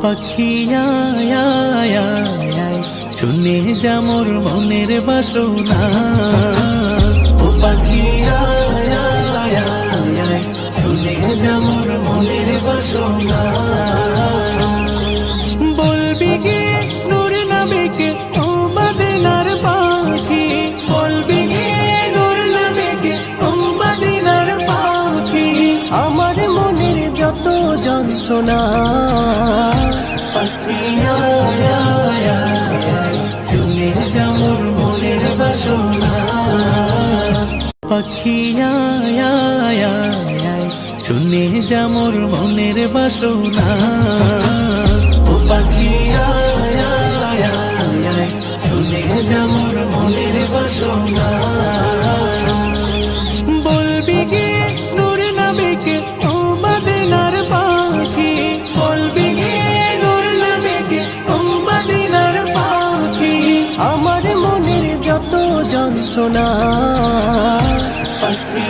পাখি আয় আয় আয়, শুনে যা মোর মনের বাসনা। ও পাখি আয় আয় আয়, শুনে যা মোর মনের বাসনা। বলবি গিয়ে নূর নবীকে ও মদিনার পাখি, বলবি গিয়ে নূর নবীকে ও মদিনার পাখি। আমার মনের যত যন্ত্রণা, পাখি আয় আয় আয়, শুনে যা মোর মনের বাসনা। পাখি আয় আয় আয়, শুনে যা মোর মনের বাসনা। ও পাখি আয় আয় আয়, শুনে যা মোর মনের বাসনা। বলবি গিয়ে নূর নবীকে ও মদিনার পাখি, বলবি গিয়ে নূর নবীকে ও মদিনার পাখি। আমার মনের যত যন্ত্রণা, পাখি